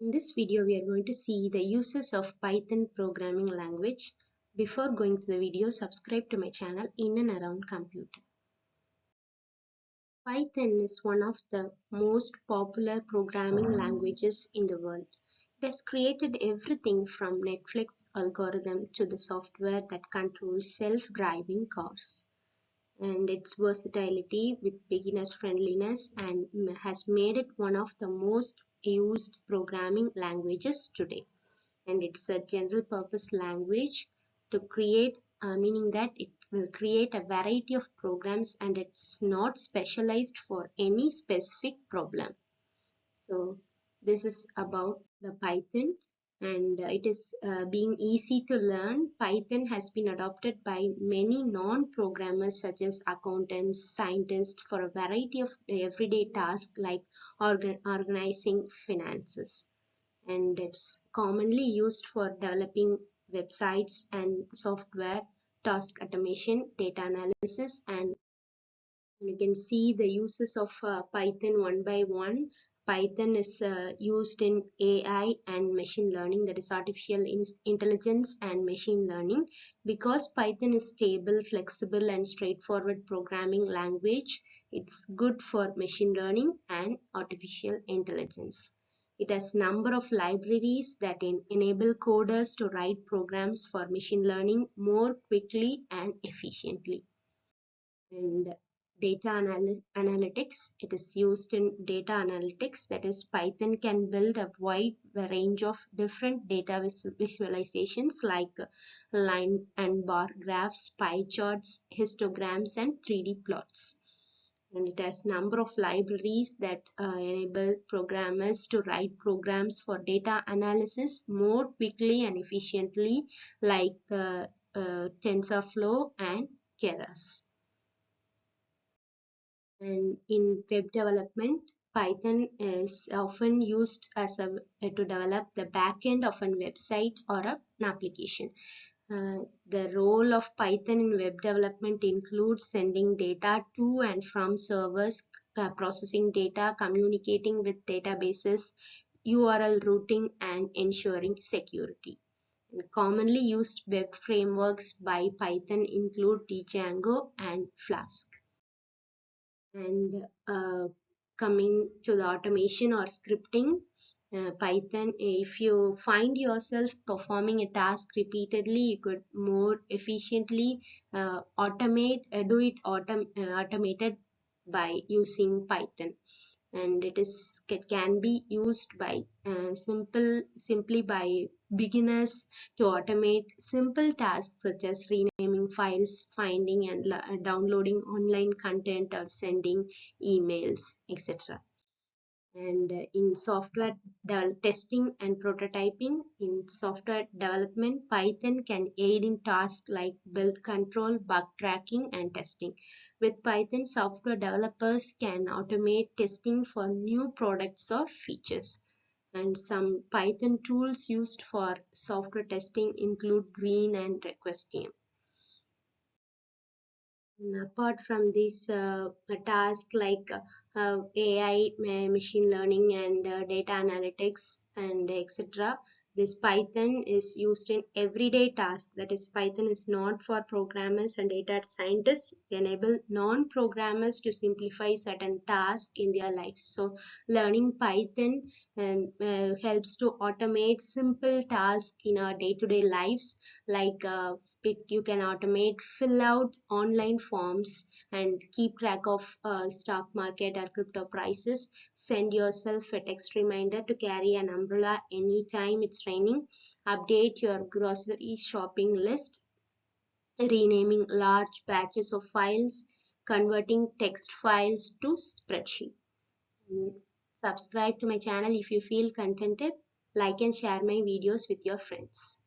In this video, we are going to see the uses of Python programming language. Before going to the video, subscribe to my channel In and Around Computer. Python is one of the most popular programming languages in the world. It has created everything from Netflix algorithm to the software that controls self-driving cars. And its versatility with beginner's friendliness and has made it one of the most used programming languages today. And it's a general purpose language to create, meaning that it will create a variety of programs and it's not specialized for any specific problem. So this is about the Python, and it is being easy to learn. Python has been adopted by many non-programmers such as accountants, scientists for a variety of everyday tasks like organizing finances. And it's commonly used for developing websites and software, task automation, data analysis, and you can see the uses of Python one by one. Python is used in AI and machine learning, that is artificial intelligence and machine learning. Because Python is stable, flexible, and straightforward programming language, it's good for machine learning and artificial intelligence. It has number of libraries that enable coders to write programs for machine learning more quickly and efficiently. And data analytics, it is used in data analytics, that is Python can build a wide range of different data visualizations like line and bar graphs, pie charts, histograms, and 3D plots. And it has number of libraries that enable programmers to write programs for data analysis more quickly and efficiently, like TensorFlow and Keras. And in web development, Python is often used as to develop the backend of a website or an application. The role of Python in web development includes sending data to and from servers, processing data, communicating with databases, URL routing, and ensuring security. And commonly used web frameworks by Python include Django and Flask. And coming to the automation or scripting, Python, if you find yourself performing a task repeatedly, you could more efficiently automated by using Python. And it can be used by simply by beginners to automate simple tasks such as renaming files, finding and downloading online content, or sending emails, etc. And in software testing and prototyping, in software development, Python can aid in tasks like build control, bug tracking, and testing. With Python, software developers can automate testing for new products or features. And some Python tools used for software testing include Green and Requestium. And apart from this task like AI, machine learning, and data analytics, and etc., this Python is used in everyday tasks. That is, Python is not for programmers and data scientists. It enables non-programmers to simplify certain tasks in their lives. So learning Python helps to automate simple tasks in our day-to-day lives, like you can automate fill out online forms and keep track of stock market or crypto prices, send yourself a text reminder to carry an umbrella anytime it's raining, update your grocery shopping list, renaming large batches of files, converting text files to spreadsheet. Subscribe to my channel if you feel contented. Like and share my videos with your friends.